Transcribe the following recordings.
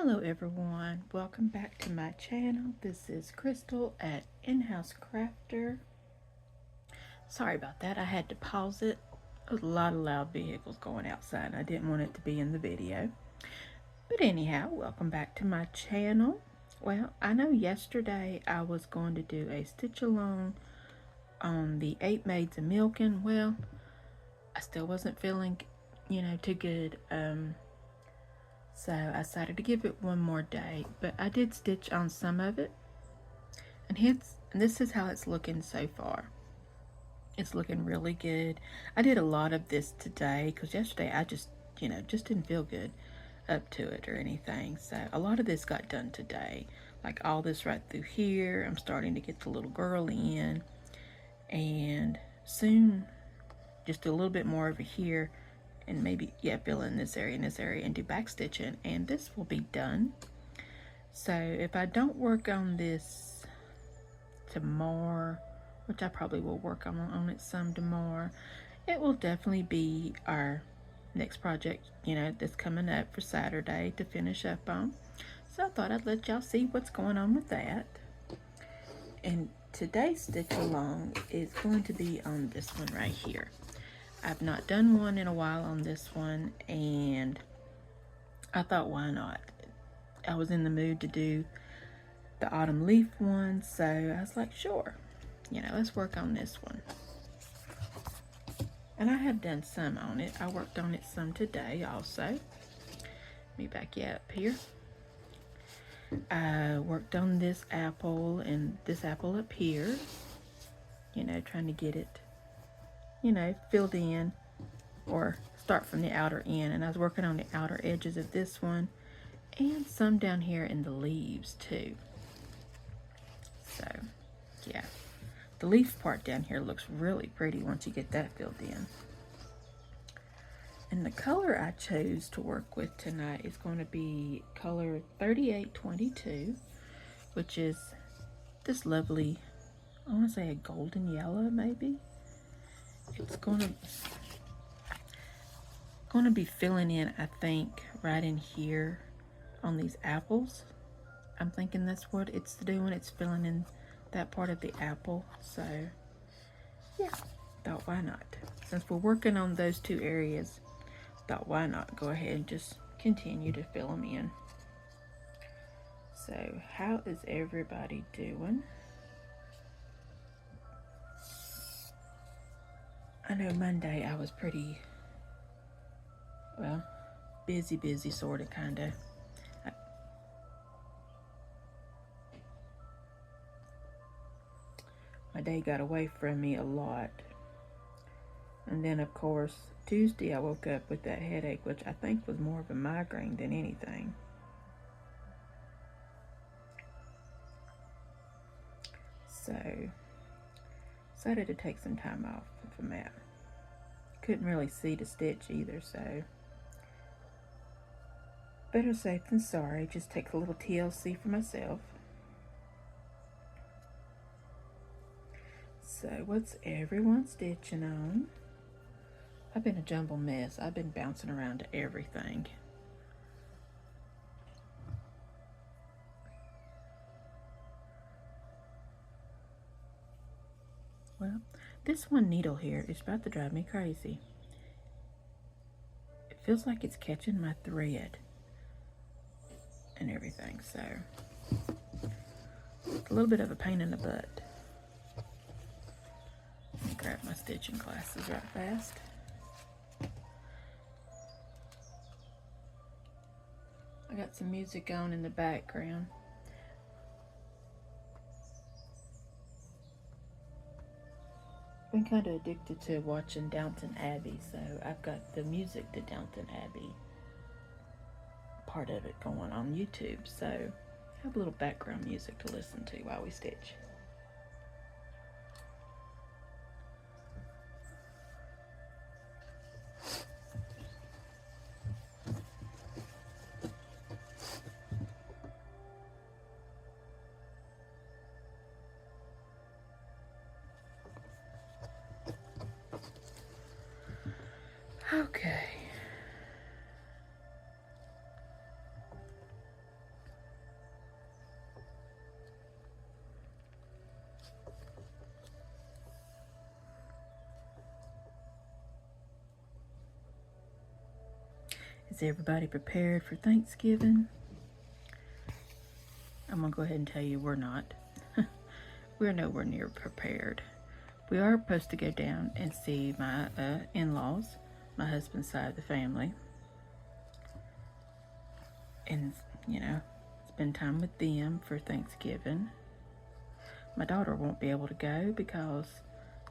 Hello everyone, welcome back to my channel. This is Crystal at In-House Crafter. Sorry about that, I had to pause it. There was a lot of loud vehicles going outside and I didn't want it to be in the video. But anyhow, welcome back to my channel. Well, I know yesterday I was going to do a stitch along on the 8 Maids of Milking. Well, I still wasn't feeling, too good. So I decided to give it one more day, but I did stitch on some of it, and this is how it's looking so far. It's looking really good. I did a lot of this today because yesterday I just didn't feel good up to it or anything. So a lot of this got done today, like all this right through here. I'm starting to get the little girl in, and soon just a little bit more over here, and maybe fill in this area and do back stitching, and this will be done. So if I don't work on this tomorrow, which I probably will work on it some tomorrow, it will definitely be our next project, that's coming up for Saturday to finish up on. So I thought I'd let y'all see what's going on with that. And today's stitch along is going to be on this one right here. I've not done one in a while on this one, and I thought, why not? I was in the mood to do the autumn leaf one, so I was like, sure, let's work on this one. And I have done some on it. I worked on it some today also. Let me back you up here. I worked on this apple and this apple up here, trying to get it filled in, or start from the outer end. And I was working on the outer edges of this one and some down here in the leaves too. So yeah, the leaf part down here looks really pretty once you get that filled in. And the color I chose to work with tonight is going to be color 3822, which is this lovely, I want to say a golden yellow maybe. It's going to be filling in, I think, right in here on these apples. I'm thinking that's what it's doing. It's filling in that part of the apple. So yeah, thought why not? Since we're working on those two areas, thought why not go ahead and just continue to fill them in. So how is everybody doing? I know Monday I was pretty, well, busy, sort of, kind of. My day got away from me a lot. And then, of course, Tuesday I woke up with that headache, which I think was more of a migraine than anything. So, decided to take some time off from that. Couldn't really see the stitch either, so better safe than sorry. Just take a little TLC for myself. So what's everyone stitching on? I've been a jumble mess. I've been bouncing around to everything. Well, this one needle here is about to drive me crazy. It feels like it's catching my thread and everything, so it's a little bit of a pain in the butt. Let me grab my stitching glasses right fast. I got some music on in the background. Been kind of addicted to watching Downton Abbey, so I've got the music to Downton Abbey part of it going on YouTube, so I have a little background music to listen to while we stitch. Okay. Is everybody prepared for Thanksgiving? I'm going to go ahead and tell you we're not. We're nowhere near prepared. We are supposed to go down and see my in-laws, my husband's side of the family, and, spend time with them for Thanksgiving. My daughter won't be able to go because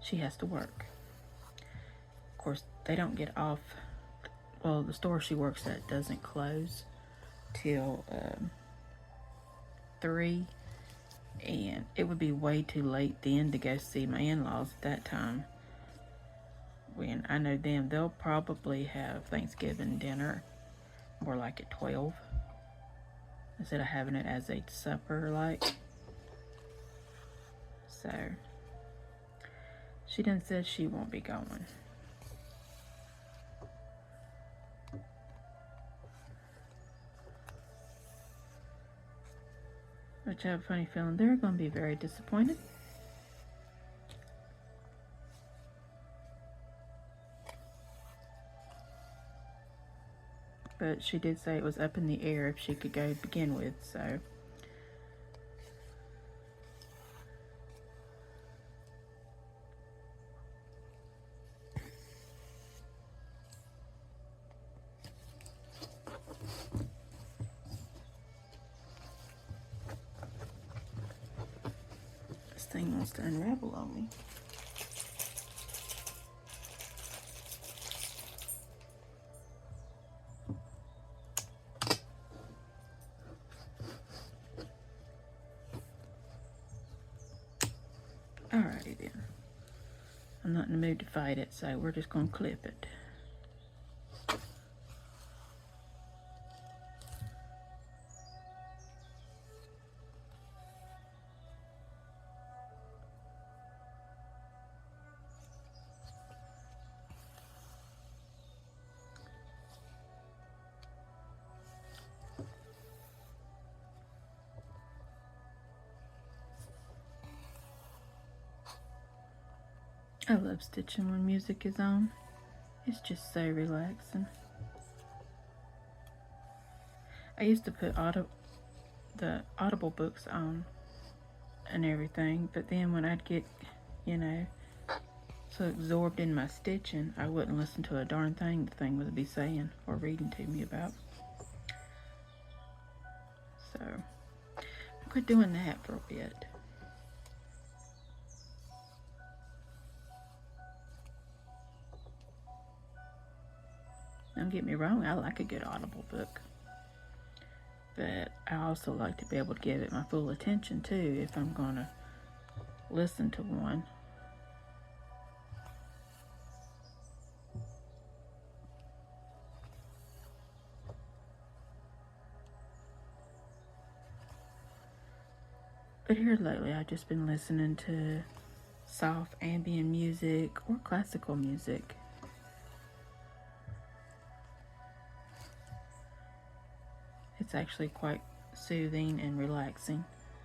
she has to work. Of course, they don't get off. Well, the store she works at doesn't close till 3, and it would be way too late then to go see my in-laws at that time. When I know them, they'll probably have Thanksgiving dinner more like at 12 instead of having it as a supper like. So she done said she won't be going. Which I have a funny feeling they're going to be very disappointed. But she did say it was up in the air if she could go to begin with, so. This thing wants to unravel on me. Alrighty then. I'm not in the mood to fight it, so we're just going to clip it. I love stitching when music is on. It's just so relaxing. I used to put the Audible books on and everything, but then when I'd get, so absorbed in my stitching, I wouldn't listen to a darn thing the thing would be saying or reading to me about. So I quit doing that for a bit. Don't get me wrong, I like a good Audible book. But I also like to be able to give it my full attention too if I'm going to listen to one. But here lately, I've just been listening to soft ambient music or classical music. It's actually quite soothing and relaxing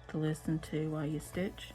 to listen to while you stitch.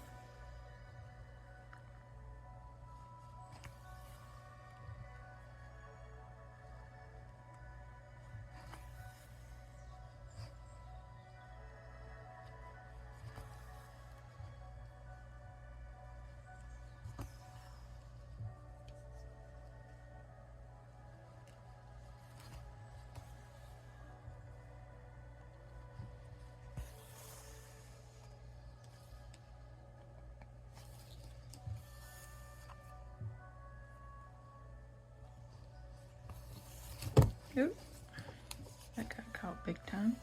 Oop, that got caught big time.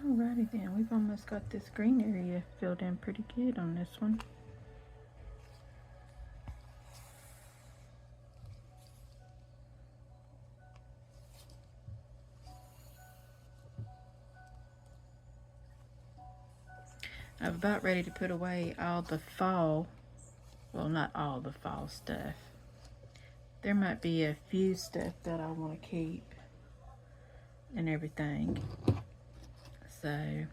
Alrighty then, we've almost got this green area filled in pretty good on this one. I'm about ready to put away all the fall, well, not all the fall stuff. There might be a few stuff that I want to keep and everything. So,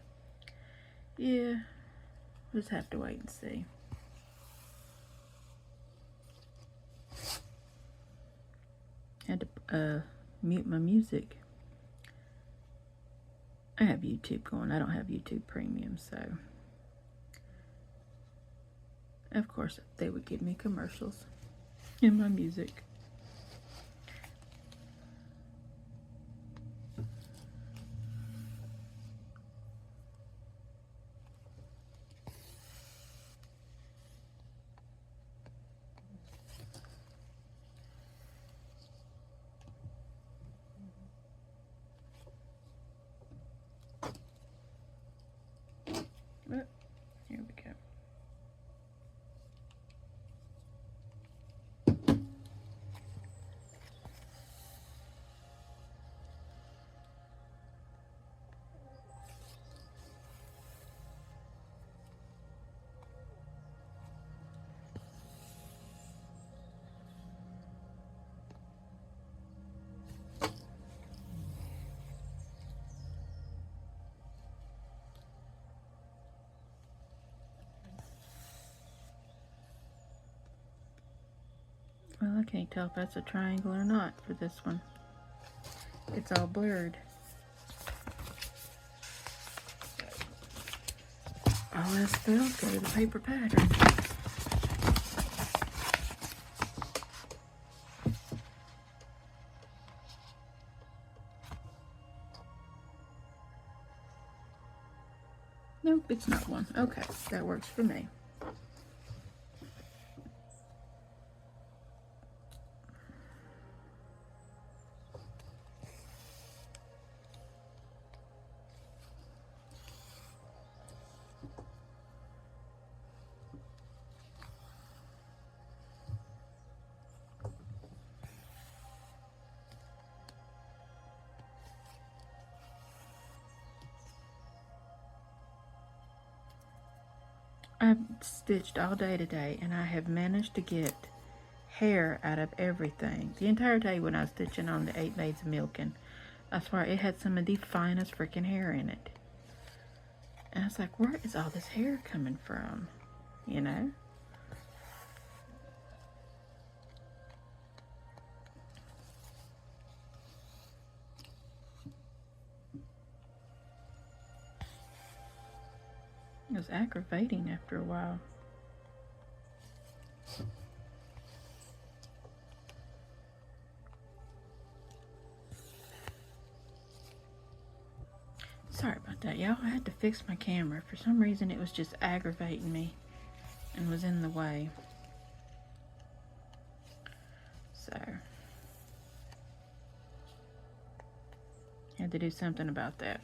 yeah, we'll just have to wait and see. Had to mute my music. I have YouTube going. I don't have YouTube Premium, so of course they would give me commercials in my music. Oh, here we go. Well, I can't tell if that's a triangle or not for this one. It's all blurred. All else fails, go to the paper pattern. Nope, it's not one. Okay, that works for me. I've stitched all day today, and I have managed to get hair out of everything. The entire day when I was stitching on the 8 Maids of Milking, I swear it had some of the finest freaking hair in it. And I was like, where is all this hair coming from? You know? It was aggravating after a while. Sorry about that, y'all. I had to fix my camera. For some reason, it was just aggravating me and was in the way. So, had to do something about that.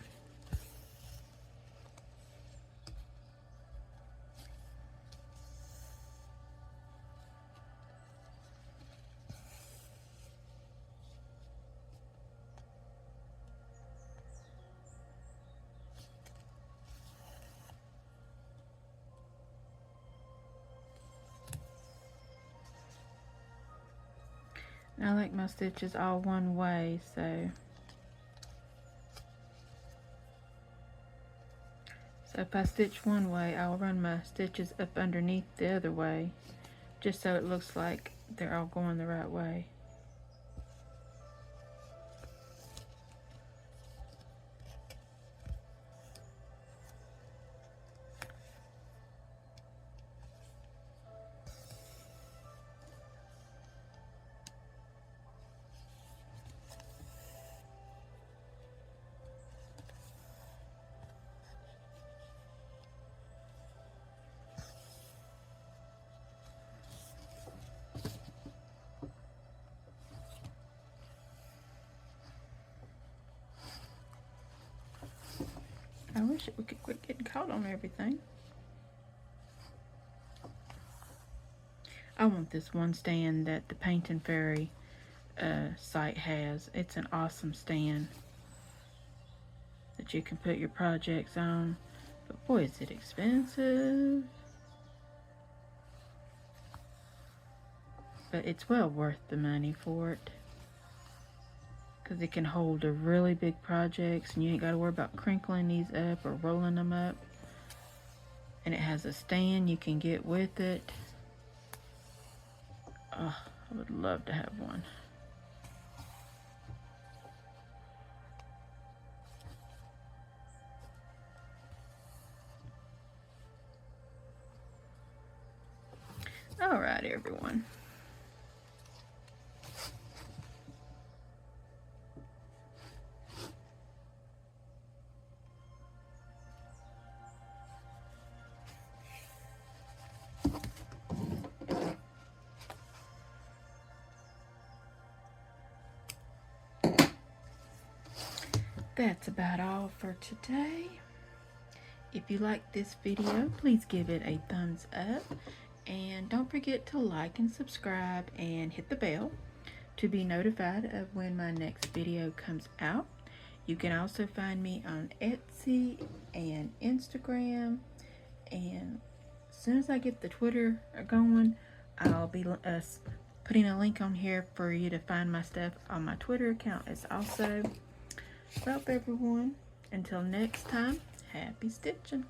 I like my stitches all one way, so if I stitch one way, I'll run my stitches up underneath the other way, just so it looks like they're all going the right way. wish it we could quit getting caught on everything. I want this one stand that the Paint and Fairy site has. It's an awesome stand that you can put your projects on. But boy, is it expensive. But it's well worth the money for it, because it can hold the really big projects and you ain't got to worry about crinkling these up or rolling them up. And it has a stand you can get with it. Oh, I would love to have one. All right, everyone. That's about all for today. If you like this video, please give it a thumbs up. And don't forget to like and subscribe and hit the bell to be notified of when my next video comes out. You can also find me on Etsy and Instagram. And as soon as I get the Twitter going, I'll be putting a link on here for you to find my stuff on my Twitter account as also. Well, everyone, until next time, happy stitching.